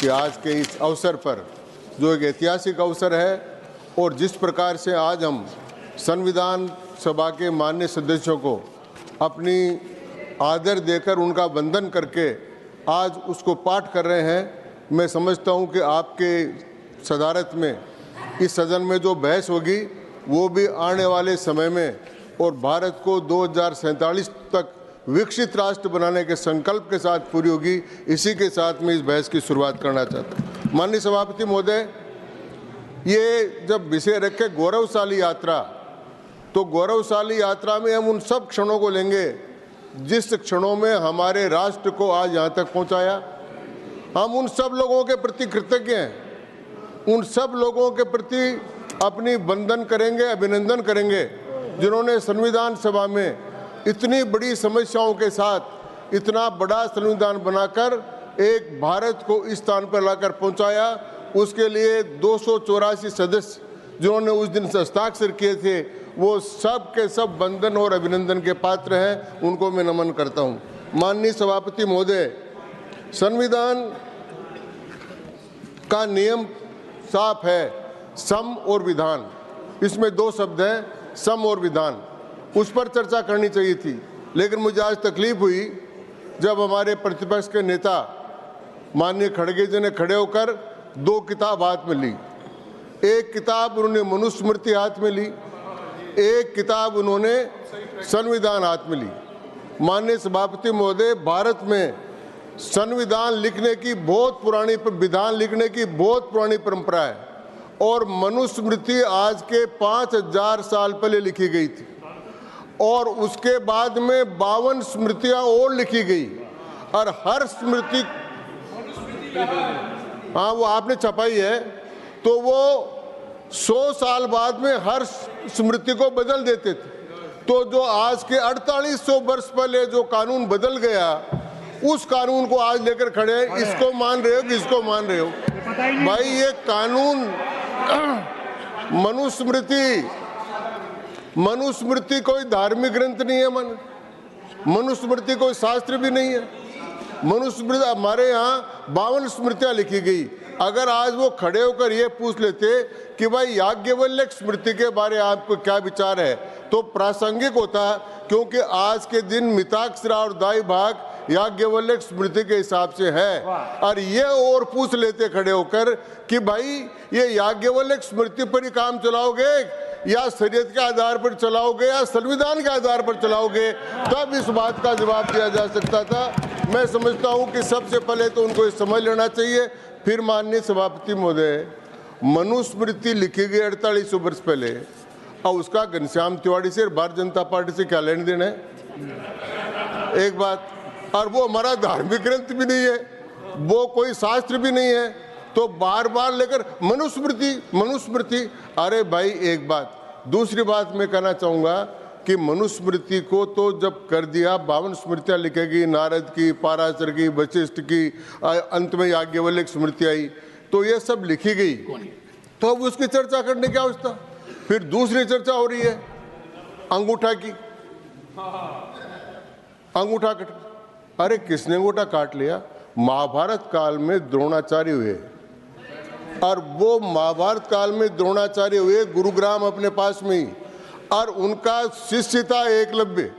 कि आज के इस अवसर पर, जो एक ऐतिहासिक अवसर है, और जिस प्रकार से आज हम संविधान सभा के माननीय सदस्यों को अपनी आदर देकर उनका वंदन करके आज उसको पाठ कर रहे हैं, मैं समझता हूं कि आपके सदारत में इस सदन में जो बहस होगी वो भी आने वाले समय में और भारत को 2047 तक विकसित राष्ट्र बनाने के संकल्प के साथ पूरी होगी। इसी के साथ मैं इस बहस की शुरुआत करना चाहता हूँ। माननीय सभापति महोदय, ये जब विषय रखे गौरवशाली यात्रा, तो गौरवशाली यात्रा में हम उन सब क्षणों को लेंगे जिस क्षणों में हमारे राष्ट्र को आज यहाँ तक पहुँचाया। हम उन सब लोगों के प्रति कृतज्ञ हैं, उन सब लोगों के प्रति अपनी वंदन करेंगे, अभिनंदन करेंगे, जिन्होंने संविधान सभा में इतनी बड़ी समस्याओं के साथ इतना बड़ा संविधान बनाकर एक भारत को इस स्थान पर लाकर पहुंचाया। उसके लिए 284 सदस्य जिन्होंने उस दिन हस्ताक्षर किए थे, वो सब के सब वंदन और अभिनंदन के पात्र हैं, उनको मैं नमन करता हूं। माननीय सभापति महोदय, संविधान का नियम साफ है, सम और विधान। इसमें दो शब्द हैं, सम और विधान। उस पर चर्चा करनी चाहिए थी, लेकिन मुझे आज तकलीफ हुई जब हमारे प्रतिपक्ष के नेता माननीय खड़गे जी ने खड़े होकर दो किताब हाथ में ली। एक किताब उन्होंने मनुस्मृति हाथ में ली, एक किताब उन्होंने संविधान हाथ में ली। माननीय सभापति महोदय, भारत में संविधान लिखने की बहुत पुरानी, विधान लिखने की बहुत पुरानी परंपरा है और मनुस्मृति आज के 5000 साल पहले लिखी गई थी और उसके बाद में 52 स्मृतियां और लिखी गई और हर स्मृति, हाँ वो आपने छपाई है, तो वो 100 साल बाद में हर स्मृति को बदल देते थे। तो जो आज के 4800 वर्ष पहले जो कानून बदल गया, उस कानून को आज लेकर खड़े हैं। इसको मान रहे हो कि इसको मान रहे हो? भाई ये कानून मनुस्मृति कोई धार्मिक ग्रंथ नहीं है, मनुस्मृति कोई शास्त्र भी नहीं है। मनुस्मृति, हमारे यहाँ 52 स्मृतियां लिखी गई। अगर आज वो खड़े होकर ये पूछ लेते कि भाई याज्ञवल्क्य स्मृति के बारे में आपको क्या विचार है, तो प्रासंगिक होता, क्योंकि आज के दिन मिताक्षरा और दाई भाग याज्ञवल्क्य स्मृति के हिसाब से है। और ये और पूछ लेते खड़े होकर कि भाई ये याज्ञवल्क्य स्मृति पर ही काम चलाओगे या शरीयत के आधार पर चलाओगे या संविधान के आधार पर चलाओगे, तब इस बात का जवाब दिया जा सकता था। मैं समझता हूं कि सबसे पहले तो उनको ये समझ लेना चाहिए। फिर माननीय सभापति महोदय, मनुस्मृति लिखी गई 4800 वर्ष पहले, और उसका घनश्याम तिवारी से भारतीय जनता पार्टी से क्या लेन देन है? एक बात, और वो हमारा धार्मिक ग्रंथ भी नहीं है, वो कोई शास्त्र भी नहीं है, तो बार बार लेकर मनुस्मृति। अरे भाई एक बात, दूसरी बात मैं कहना चाहूँगा कि मनुस्मृति को तो जब कर दिया, 52 स्मृतियाँ लिखेगी, नारद की, पाराशर की, वशिष्ठ की, अंत में याज्ञवल्क्य स्मृति आई, तो ये सब लिखी गई, तो अब उसकी चर्चा करने की आवश्यकता। फिर दूसरी चर्चा हो रही है अंगूठा की, अंगूठा कट। अरे किसने अंगूठा काट लिया? महाभारत काल में द्रोणाचार्य हुए, और वो महाभारत काल में द्रोणाचार्य हुए गुरुग्राम अपने पास में ही, और उनका शिष्य था एकलव्य,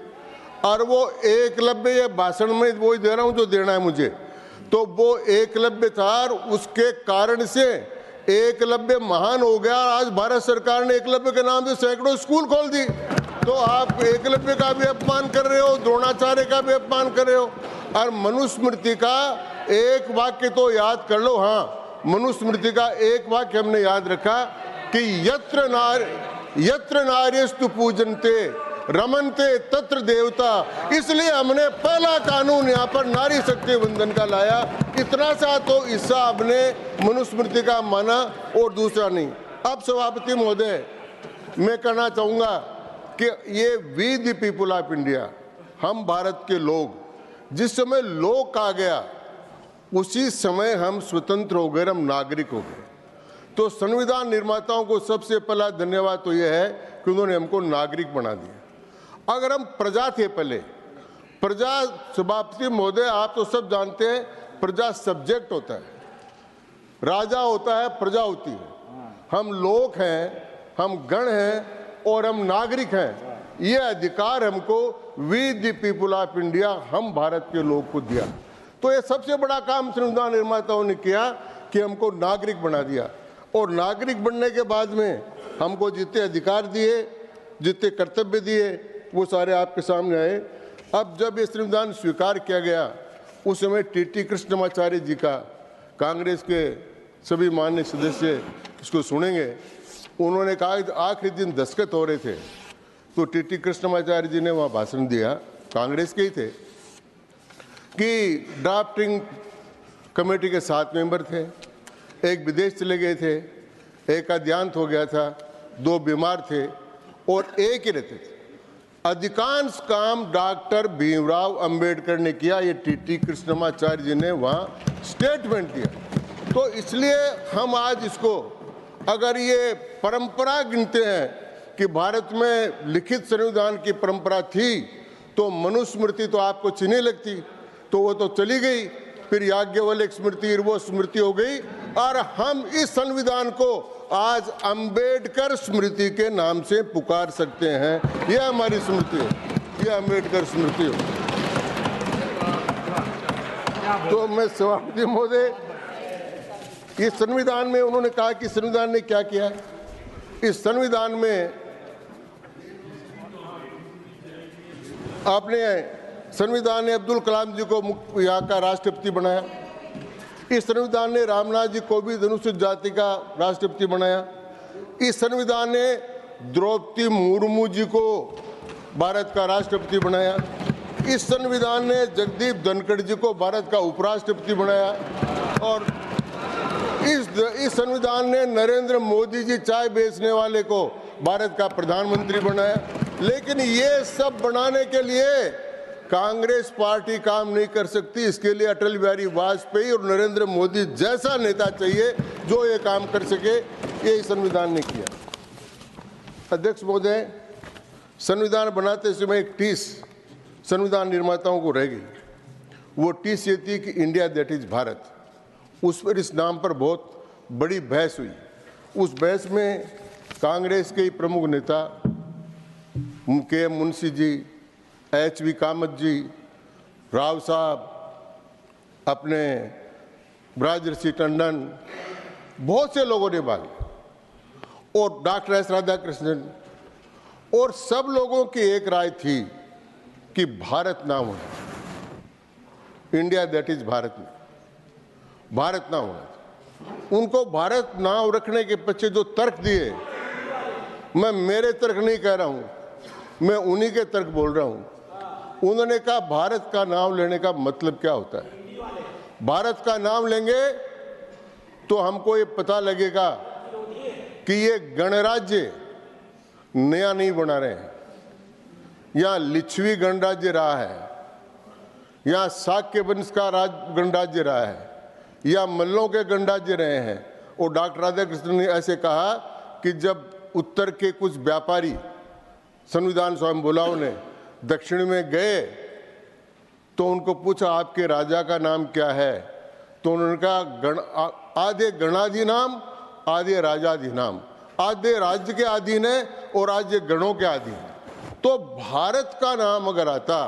और वो एकलव्य, ये भाषण में वही दे रहा हूँ जो देना है मुझे, तो वो एकलव्य था और उसके कारण से एकलव्य महान हो गया। आज भारत सरकार ने एकलव्य के नाम से सैकड़ों स्कूल खोल दी। तो आप एकलव्य का भी अपमान कर रहे हो, द्रोणाचार्य का भी अपमान कर रहे हो। और मनुस्मृति का एक वाक्य तो याद कर लो। हाँ, मनुस्मृति का एक वाक्य हमने याद रखा कि यत्र नार्यस्तु पूजन्ते रमनते तत्र देवता। इसलिए हमने पहला कानून यहाँ पर नारी शक्ति वंदन का लाया। इतना सा तो हिस्सा हमने मनुस्मृति का माना और दूसरा नहीं। अब सभापति महोदय, मैं कहना चाहूँगा कि ये we the people of India, हम भारत के लोग, जिस समय लोग कहा गया उसी समय हम स्वतंत्र हो गए, हम नागरिक हो गए। तो संविधान निर्माताओं को सबसे पहला धन्यवाद तो यह है कि उन्होंने हमको नागरिक बना दिया। अगर हम प्रजा थे पहले, प्रजा, सभापति महोदय आप तो सब जानते हैं, प्रजा सब्जेक्ट होता है, राजा होता है, प्रजा होती है। हम लोग हैं, हम गण हैं और हम नागरिक हैं। ये अधिकार हमको we the people of India, हम भारत के लोग को दिया। तो ये सबसे बड़ा काम संविधान निर्माताओं ने किया कि हमको नागरिक बना दिया। और नागरिक बनने के बाद में हमको जितने अधिकार दिए, जितने कर्तव्य दिए, वो सारे आपके सामने आए। अब जब ये संविधान स्वीकार किया गया, उस समय टी.टी. कृष्णमाचार्य जी का, कांग्रेस के सभी मान्य सदस्य इसको सुनेंगे, उन्होंने कहा कि आखिरी दिन दस्तखत हो रहे थे तो टी.टी. कृष्णमाचार्य जी ने वहाँ भाषण दिया, कांग्रेस के ही थे, कि ड्राफ्टिंग कमेटी के 7 मेंबर थे, एक विदेश चले गए थे, एक का देहांत हो गया था, 2 बीमार थे और एक ही रहते थे। अधिकांश काम डॉक्टर भीमराव अंबेडकर ने किया, ये टी.टी. कृष्णमाचार्य जी ने वहाँ स्टेटमेंट दिया। तो इसलिए हम आज इसको, अगर ये परंपरा गिनते हैं कि भारत में लिखित संविधान की परंपरा थी, तो मनुस्मृति तो आपको अच्छी नहीं लगती, तो वो तो चली गई, फिर याज्ञवल्क्य स्मृति, वो स्मृति हो गई, और हम इस संविधान को आज अंबेडकर स्मृति के नाम से पुकार सकते हैं। यह हमारी स्मृति है, यह अंबेडकर स्मृति है। तो मैं सभापति महोदय, इस संविधान में उन्होंने कहा कि संविधान ने क्या किया है। इस संविधान में संविधान ने अब्दुल कलाम जी को यहाँ का राष्ट्रपति बनाया। इस संविधान ने रामनाथ जी को भी अनुसूचित जाति का राष्ट्रपति बनाया। इस संविधान ने द्रौपदी मुर्मू जी को भारत का राष्ट्रपति बनाया। इस संविधान ने जगदीप धनखड़ जी को भारत का उपराष्ट्रपति बनाया। और इस संविधान ने नरेंद्र मोदी जी, चाय बेचने वाले को, भारत का प्रधानमंत्री बनाया। लेकिन ये सब बनाने के लिए कांग्रेस पार्टी काम नहीं कर सकती। इसके लिए अटल बिहारी वाजपेयी और नरेंद्र मोदी जैसा नेता चाहिए जो ये काम कर सके। ये संविधान ने किया। अध्यक्ष महोदय, संविधान बनाते समय एक टीस संविधान निर्माताओं को रह गई। वो टीस ये थी कि इंडिया दैट इज भारत। उस पर, इस नाम पर बहुत बड़ी बहस हुई। उस बहस में कांग्रेस के प्रमुख नेता के मुंशी जी, एच.वी. कामत जी, राव साहब, अपने ब्रजर्षि टंडन, बहुत से लोगों ने भाग लिया, और डॉक्टर एस राधाकृष्णन, और सब लोगों की एक राय थी कि भारत नाम होना, India that is Bharat, Bharat नाम होना। उनको भारत नाम रखने के पीछे जो तर्क दिए, मैं मेरे तर्क नहीं कह रहा हूं, मैं उन्हीं के तर्क बोल रहा हूं। उन्होंने कहा भारत का नाम लेने का मतलब क्या होता है। भारत का नाम लेंगे तो हमको ये पता लगेगा कि ये गणराज्य नया नहीं बना रहे हैं। यहाँ लिच्छवी गणराज्य रहा है, यहाँ शाक्य वंश का गणराज्य रहा है, या मल्लों के गणराज्य रहे हैं। और डॉक्टर राधाकृष्णन ने ऐसे कहा कि जब उत्तर के कुछ व्यापारी, संविधान स्वयंभूलाओं ने, दक्षिण में गए तो उनको पूछा आपके राजा का नाम क्या है, तो उन्होंने कहा आधे गणाधि नाम, आधे राजाधि नाम, आधे राज्य के अधीन है और आधे गणों के अधीन है। तो भारत का नाम अगर आता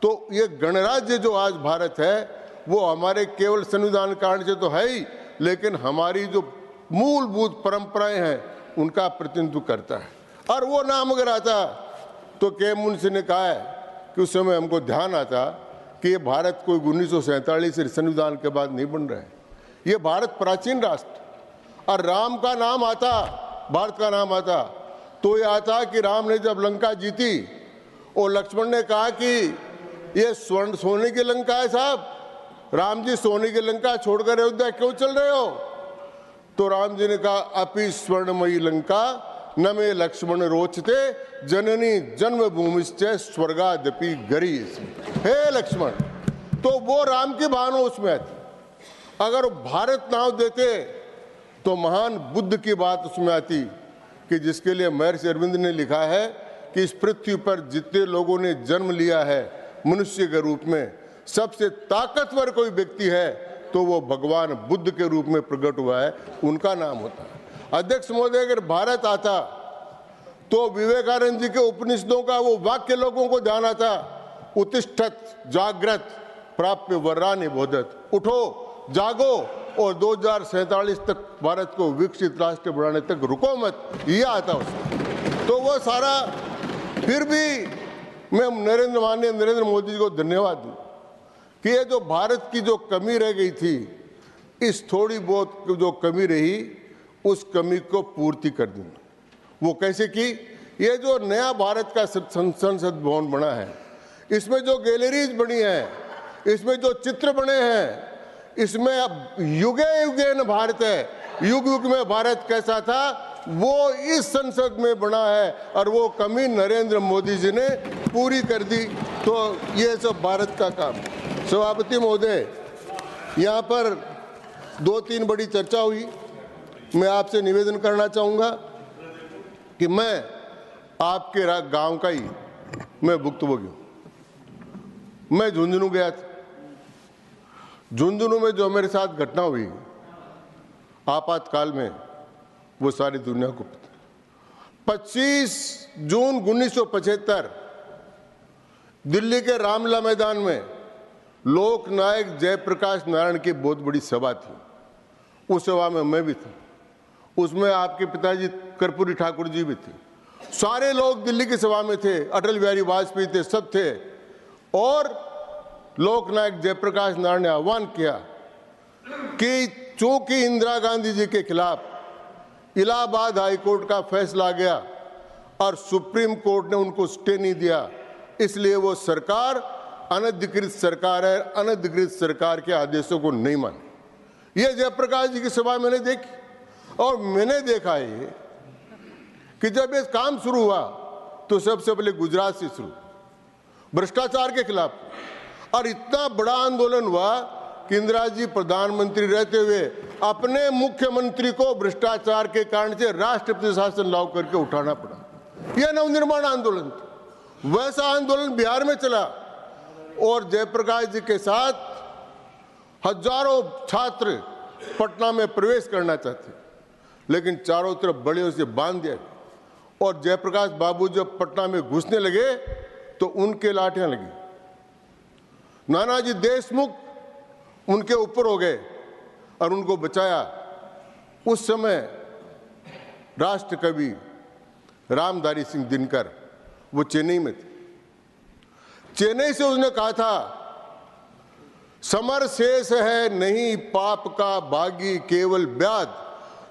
तो ये गणराज्य जो आज भारत है वो हमारे केवल संविधान कारण से तो है ही, लेकिन हमारी जो मूलभूत परंपराएं हैं उनका प्रतिनिधित्व करता है। और वो नाम अगर आता तो के मुंशी ने कहा है कि उस समय हमको ध्यान आता कि ये भारत कोई 1947 संविधान के बाद नहीं बन रहा है, ये भारत प्राचीन राष्ट्र। और राम का नाम आता, भारत का नाम आता तो ये आता कि राम ने जब लंका जीती और लक्ष्मण ने कहा कि ये स्वर्ण सोने की लंका है साहब, राम जी सोने की लंका छोड़कर अयोध्या क्यों चल रहे हो। तो राम जी ने कहा अपि स्वर्णमयी लंका न मे लक्ष्मण रोचते जननी जन्मभूमिश्च स्वर्गादपि गरीस। हे लक्ष्मण, तो वो राम की भावना उसमें थी। अगर भारत नाम देते तो महान बुद्ध की बात उसमें आती कि जिसके लिए महर्षि अरविंद ने लिखा है कि इस पृथ्वी पर जितने लोगों ने जन्म लिया है मनुष्य के रूप में, सबसे ताकतवर कोई व्यक्ति है तो वो भगवान बुद्ध के रूप में प्रकट हुआ है, उनका नाम होता है। अध्यक्ष महोदय, अगर भारत आता तो विवेकानंद जी के उपनिषदों का वो वाक्य लोगों को ध्यान आता, उत्तिष्ठत जागृत प्राप्य वरानि बोधत, उठो जागो और 2047 तक भारत को विकसित राष्ट्र बनाने तक रुको मत, ये आता उसका। तो वो सारा, फिर भी मैं माननीय नरेंद्र मोदी जी को धन्यवाद दूं कि ये जो भारत की जो कमी रह गई थी, इस थोड़ी बहुत जो कमी रही उस कमी को पूर्ति कर दी। वो कैसे की? ये जो नया भारत का संसद भवन बना है, इसमें जो गैलरीज बनी है, इसमें जो चित्र बने हैं, इसमें अब युगे युगे न भारत है, युग युग में भारत कैसा था वो इस संसद में बना है, और वो कमी नरेंद्र मोदी जी ने पूरी कर दी। तो ये सब भारत का काम। सभापति महोदय, यहाँ पर 2-3 बड़ी चर्चा हुई। मैं आपसे निवेदन करना चाहूँगा कि मैं आपके गांव का ही मैं भुक्तभोगी हूँ। मैं झुंझुनू गया था। झुंझुनू में जो मेरे साथ घटना हुई आपातकाल में, वो सारी दुनिया को पता। 25 जून 1975 दिल्ली के रामलीला मैदान में लोकनायक जयप्रकाश नारायण की बहुत बड़ी सभा थी। उस सभा में मैं भी था। उसमें आपके पिताजी कर्पूरी ठाकुर जी भी थे। सारे लोग दिल्ली की सभा में थे। अटल बिहारी वाजपेयी थे, सब थे। और लोकनायक जयप्रकाश नारायण ने आह्वान किया कि चूंकि इंदिरा गांधी जी के खिलाफ इलाहाबाद हाईकोर्ट का फैसला गया और सुप्रीम कोर्ट ने उनको स्टे नहीं दिया, इसलिए वो सरकार अनधिकृत सरकार है, अनधिकृत सरकार के आदेशों को नहीं माने। ये जयप्रकाश जी की सभा मैंने देखी और मैंने देखा ये कि जब ये काम शुरू हुआ तो सबसे पहले गुजरात से शुरू, भ्रष्टाचार के खिलाफ, और इतना बड़ा आंदोलन हुआ कि इंदिरा जी प्रधानमंत्री रहते हुए अपने मुख्यमंत्री को भ्रष्टाचार के कारण से राष्ट्रपति शासन लागू करके उठाना पड़ा। यह नवनिर्माण आंदोलन था। वैसा आंदोलन बिहार में चला और जयप्रकाश जी के साथ हजारों छात्र पटना में प्रवेश करना चाहते, लेकिन चारों तरफ बड़े से बांध दिया। और जयप्रकाश बाबू जब पटना में घुसने लगे तो उनके लाठियां लगी। नानाजी देशमुख उनके ऊपर हो गए और उनको बचाया। उस समय राष्ट्र कवि रामधारी सिंह दिनकर वो चेन्नई में थे। चेन्नई से उसने कहा था, समर शेष है नहीं पाप का भागी केवल ब्याज,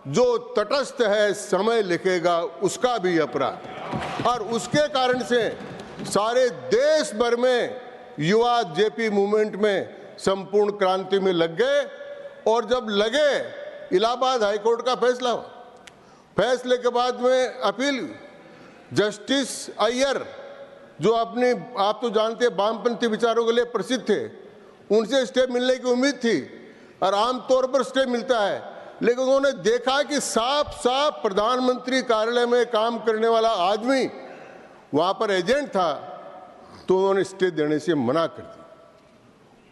जो तटस्थ है समय लिखेगा उसका भी अपराध। और उसके कारण से सारे देश भर में युवा जेपी मूवमेंट में संपूर्ण क्रांति में लग गए। और जब लगे, इलाहाबाद हाईकोर्ट का फैसला हुआ। फैसले के बाद में अपील हुई। जस्टिस अय्यर जो अपने, आप तो जानते हैं, वामपंथी विचारों के लिए प्रसिद्ध थे, उनसे स्टे मिलने की उम्मीद थी और आमतौर पर स्टे मिलता है, लेकिन उन्होंने देखा कि साफ साफ प्रधानमंत्री कार्यालय में काम करने वाला आदमी वहां पर एजेंट था, तो उन्होंने स्टे देने से मना कर दिया।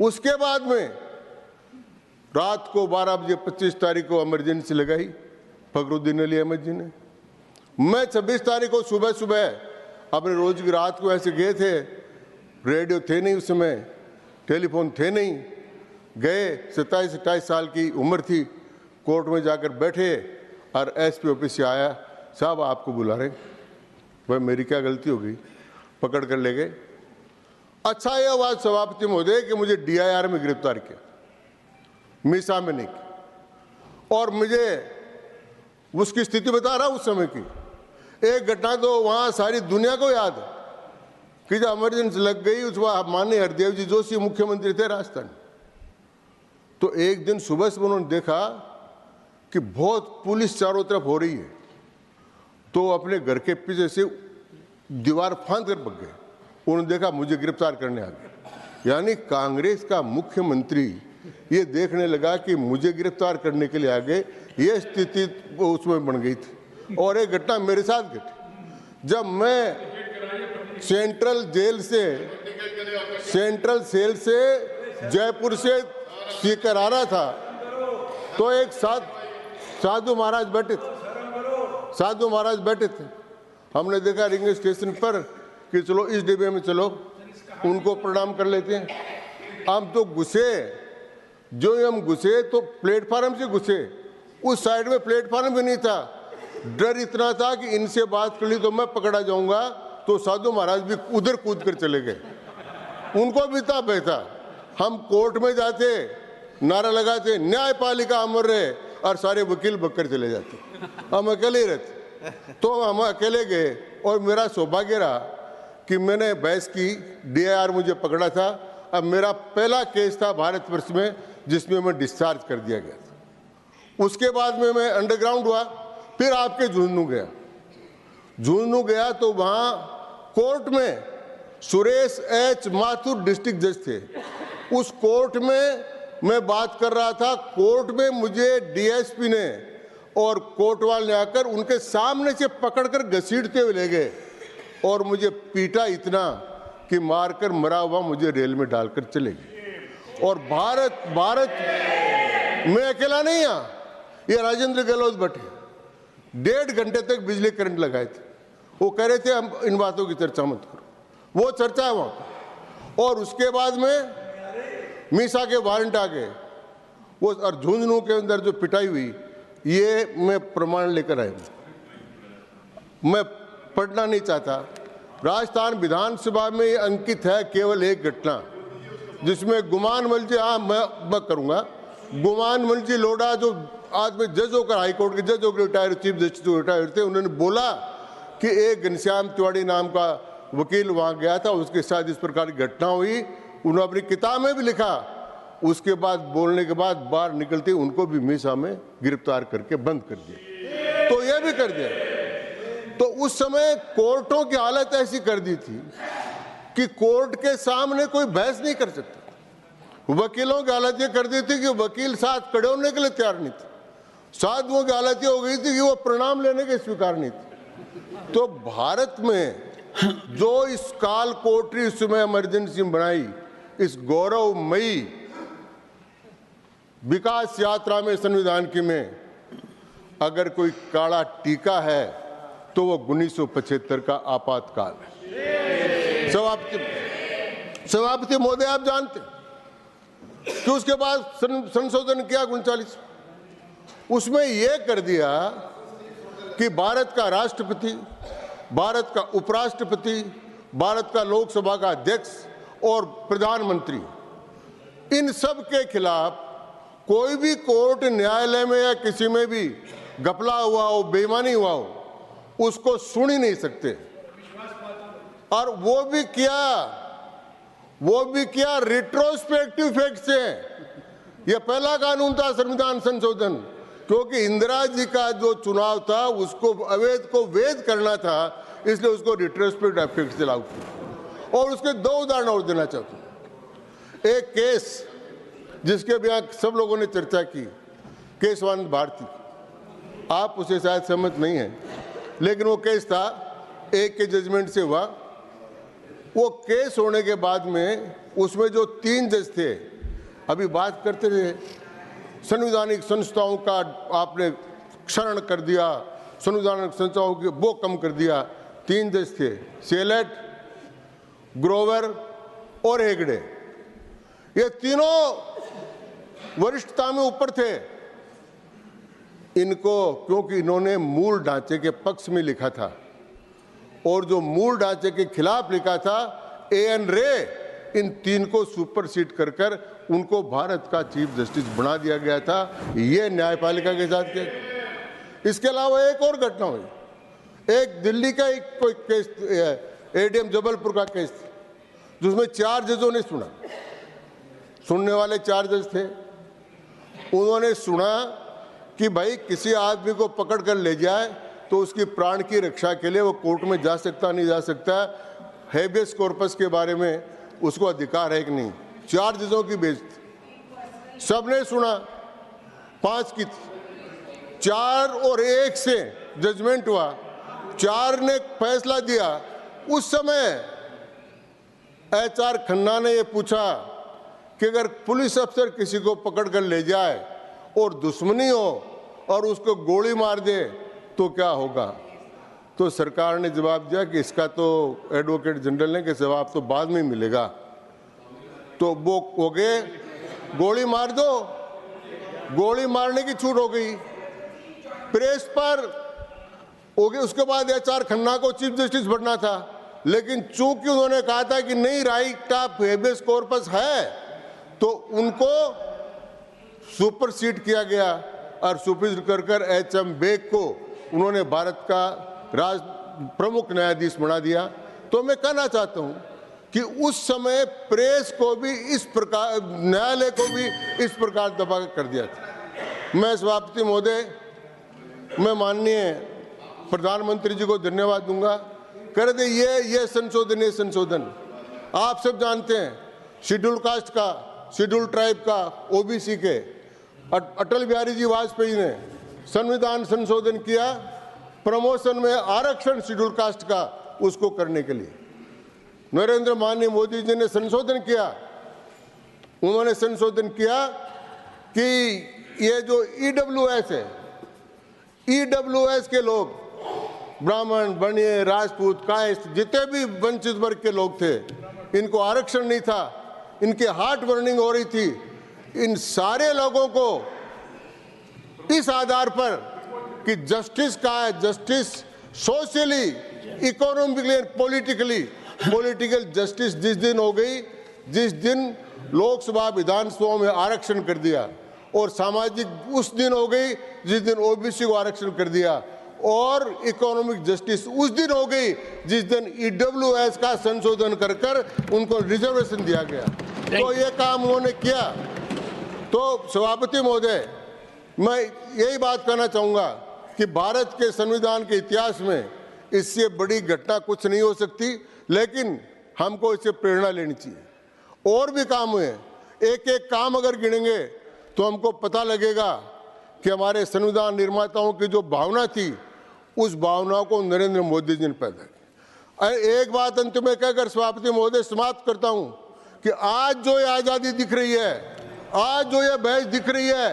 उसके बाद में रात को 12 बजे 25 तारीख को इमरजेंसी लगाई फखरुद्दीन अली अहमद जी ने। मैं 26 तारीख को सुबह सुबह अपने रोज की रात को ऐसे गए थे, रेडियो थे नहीं उस समय, टेलीफोन थे नहीं, गए, 27-28 साल की उम्र थी, कोर्ट में जाकर बैठे और एसपी ऑफिस से आया, साहब आपको बुला रहे। भाई मेरी क्या गलती हो गई, पकड़ कर ले गए। अच्छा यह बात सभापति महोदय कि मुझे DIR में गिरफ्तार किया, मीसा में नहीं किया। और मुझे उसकी स्थिति बता रहा हूं उस समय की। एक घटना तो वहां सारी दुनिया को याद है कि जब इमरजेंसी लग गई, उस वक्त माननीय हरदेव जी जोशी मुख्यमंत्री थे राजस्थान, तो एक दिन सुबह से उन्होंने देखा कि बहुत पुलिस चारों तरफ हो रही है, तो अपने घर के पीछे से दीवार फांद कर भाग गए। उन्होंने देखा मुझे गिरफ्तार करने आ गए। यानी कांग्रेस का मुख्यमंत्री ये देखने लगा कि मुझे गिरफ्तार करने के लिए आ गए, ये स्थिति उसमें बन गई थी। और एक घटना मेरे साथ घटी जब मैं सेंट्रल जेल से जयपुर से स्पीकर आ रहा था तो एक साधु महाराज बैठे थे, साधु महाराज बैठे थे। हमने देखा रेलवे स्टेशन पर कि चलो इस डिब्बे में चलो, उनको प्रणाम कर लेते हैं। हम तो घुसे, जो हम घुसे तो प्लेटफार्म से घुसे, उस साइड में प्लेटफार्म भी नहीं था। डर इतना था कि इनसे बात कर ली तो मैं पकड़ा जाऊंगा, तो साधु महाराज भी उधर कूद कर चले गए, उनको भी था भय था। हम कोर्ट में जाते, नारा लगाते न्यायपालिका अमर रहे, और सारे वकील बककर चले जाते, हम अकेले रहते। तो हम अकेले गए और मेरा सौभाग्य रहा कि मैंने बहस की, DIR मुझे पकड़ा था। अब मेरा पहला केस था भारतवर्ष में जिसमें मैं डिस्चार्ज कर दिया गया था। उसके बाद में मैं अंडरग्राउंड हुआ, फिर आपके झुंझुनू गया। झुंझुनू गया तो वहाँ कोर्ट में सुरेश H माथुर डिस्ट्रिक्ट जज थे। उस कोर्ट में मैं बात कर रहा था, कोर्ट में मुझे DSP ने और कोर्ट वाले ने आकर उनके सामने से पकड़कर घसीटते हुए ले गए और मुझे पीटा इतना कि मारकर मरा हुआ मुझे रेल में डालकर चले गए। और भारत मैं अकेला नहीं आ, ये राजेंद्र गहलोत बैठे 1.5 घंटे तक बिजली करंट लगाए थे। वो कह रहे थे हम इन बातों की चर्चा मत करो, वो चर्चा है वहाँ। और उसके बाद में मीसा के वारंट आ गए, वो और झुंझुनू के अंदर जो पिटाई हुई, ये मैं प्रमाण लेकर आया हूँ। मैं पढ़ना नहीं चाहता। राजस्थान विधानसभा में ये अंकित है केवल एक घटना जिसमें गुमान मल जी, हाँ मैं करूँगा, गुमान मल जी लोढ़ा जो आज में जज होकर हाईकोर्ट के जज होकर रिटायर, चीफ जस्टिस रिटायर थे, उन्होंने बोला कि एक घनश्याम तिवारी नाम का वकील वहाँ गया था, उसके साथ इस प्रकार की घटना हुई। उन्होंने अपनी किताब में भी लिखा। उसके बाद बोलने के बाद बाहर निकलते उनको भी मीसा में गिरफ्तार करके बंद कर दिया। तो ये भी कर दिया। तो उस समय कोर्टों की हालत ऐसी कर दी थी कि कोर्ट के सामने कोई बहस नहीं कर सकता। वकीलों की हालत ये कर दी थी कि वकील साथ खड़े होने के लिए तैयार नहीं थे। साधुओं की हालत ये हो गई थी कि वो प्रणाम लेने के स्वीकार नहीं थे। तो भारत में जो इस काल कोठरी इस समय इमरजेंसी बनाई, इस गौरवमयी विकास यात्रा में संविधान की में अगर कोई काला टीका है तो वो 1975 का आपातकाल है। सभापति महोदय, आप जानते कि उसके बाद संशोधन किया 39, उसमें यह कर दिया कि भारत का राष्ट्रपति, भारत का उपराष्ट्रपति, भारत का लोकसभा का अध्यक्ष और प्रधानमंत्री, इन सब के खिलाफ कोई भी कोर्ट, न्यायालय में या किसी में भी घपला हुआ हो, बेईमानी हुआ हो, उसको सुन ही नहीं सकते। और वो भी किया रिट्रोस्पेक्टिव फैक्ट से। यह पहला कानून था संविधान संशोधन, क्योंकि इंदिरा जी का जो चुनाव था उसको अवैध को वैध करना था, इसलिए उसको रिट्रोस्पेक्टिव फैक्ट से लागू किया। और उसके 2 उदाहरण और देना चाहता हूं। एक केस जिसके भी यहाँ सब लोगों ने चर्चा की, केशवानंद भारती, आप उसे शायद सहमत नहीं हैं, लेकिन वो केस था एक के जजमेंट से हुआ। वो केस होने के बाद में उसमें जो 3 जज थे, अभी बात करते थे संवैधानिक संस्थाओं का आपने क्षरण कर दिया, संवैधानिक संस्थाओं की वो कम कर दिया। 3 जज थे, सेलेट, ग्रोवर और हेगड़े। ये तीनों वरिष्ठता में ऊपर थे। इनको क्योंकि इन्होंने मूल ढांचे के पक्ष में लिखा था और जो मूल ढांचे के खिलाफ लिखा था, A.N. रे, इन 3 को सुपरसीड कर कर उनको भारत का चीफ जस्टिस बना दिया गया था। ये न्यायपालिका के साथ किया। इसके अलावा एक और घटना हुई, एक दिल्ली का एक कोई केस, ADM जबलपुर का केस, जिसमें 4 जजों ने सुना। सुनने वाले 4 जज थे। उन्होंने सुना कि भाई किसी आदमी को पकड़ कर ले जाए तो उसकी प्राण की रक्षा के लिए वो कोर्ट में जा सकता नहीं जा सकता, हेबियस कॉर्पस के बारे में उसको अधिकार है कि नहीं। 4 जजों की बेंच थी, सबने सुना। 5 की 4 और 1 से जजमेंट हुआ। 4 ने फैसला दिया। उस समय HR खन्ना ने ये पूछा कि अगर पुलिस अफसर किसी को पकड़ कर ले जाए और दुश्मनी हो और उसको गोली मार दे तो क्या होगा। तो सरकार ने जवाब दिया कि इसका तो एडवोकेट जनरल ने कि जवाब तो बाद में मिलेगा। तो वो हो गए, गोली मार दो, गोली मारने की छूट हो गई, प्रेस पर हो गई। उसके बाद HR खन्ना को चीफ जस्टिस बनना था, लेकिन चूंकि उन्होंने कहा था कि नहीं राइट ऑफ हेबियस कॉर्पस है, तो उनको सुपरसीड किया गया और सुपरसीड कर HM बेग को उन्होंने भारत का प्रमुख न्यायाधीश बना दिया। तो मैं कहना चाहता हूं कि उस समय प्रेस को भी इस प्रकार, न्यायालय को भी इस प्रकार दबा कर दिया था। मैं सभापति महोदय, मैं माननीय प्रधानमंत्री जी को धन्यवाद दूंगा। कर दे ये संशोधन आप सब जानते हैं, शेड्यूल कास्ट का, शेड्यूल ट्राइब का, OBC के अटल बिहारी जी वाजपेयी ने संविधान संशोधन किया प्रमोशन में आरक्षण शेड्यूल कास्ट का, उसको करने के लिए नरेंद्र माननीय मोदी जी ने संशोधन किया। उन्होंने संशोधन किया कि ये जो EWS है, EWS के लोग ब्राह्मण, बनिए, राजपूत, कायस्थ, जितने भी वंचित वर्ग के लोग थे, इनको आरक्षण नहीं था, इनके हार्ट बर्निंग हो रही थी। इन सारे लोगों को इस आधार पर कि जस्टिस का है, justice socially, economically and political justice जिस दिन हो गई, जिस दिन लोकसभा विधानसभा में आरक्षण कर दिया, और सामाजिक उस दिन हो गई जिस दिन OBC को आरक्षण कर दिया, और इकोनॉमिक जस्टिस उस दिन हो गई जिस दिन EWS का संशोधन कर उनको रिजर्वेशन दिया गया। तो ये काम उन्होंने किया। तो सभापति महोदय, मैं यही बात कहना चाहूँगा कि भारत के संविधान के इतिहास में इससे बड़ी घटना कुछ नहीं हो सकती, लेकिन हमको इससे प्रेरणा लेनी चाहिए। और भी काम हुए, एक एक काम अगर गिनेंगे तो हमको पता लगेगा कि हमारे संविधान निर्माताओं की जो भावना थी, उस भावना को नरेंद्र मोदी जी ने पैदा किया। एक बात अंत में कहकर सभापति महोदय समाप्त करता हूं कि आज जो ये आज़ादी दिख रही है, आज जो ये बहस दिख रही है,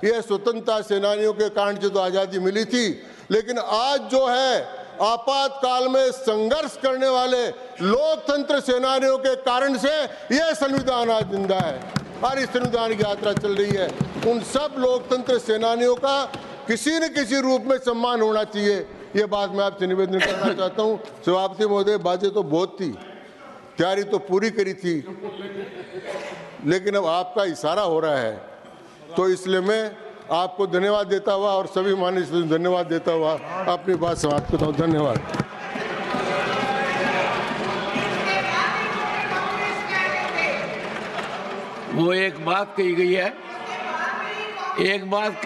ये स्वतंत्रता सेनानियों के कारण से तो आज़ादी मिली थी, लेकिन आज जो है आपातकाल में संघर्ष करने वाले लोकतंत्र सेनानियों के कारण से यह संविधान आज जिंदा है और इस संविधान की यात्रा चल रही है। उन सब लोकतंत्र सेनानियों का किसी न किसी रूप में सम्मान होना चाहिए, ये बात मैं आपसे निवेदन करना चाहता हूँ। सभापति महोदय, बातें तो बहुत थी, तैयारी तो पूरी करी थी, लेकिन अब आपका इशारा हो रहा है, तो इसलिए मैं आपको धन्यवाद देता हुआ और सभी माननीय सदस्यों को धन्यवाद देता हुआ अपनी बात समाप्त करता हूँ। धन्यवाद। वो एक बात कही गई है, एक बात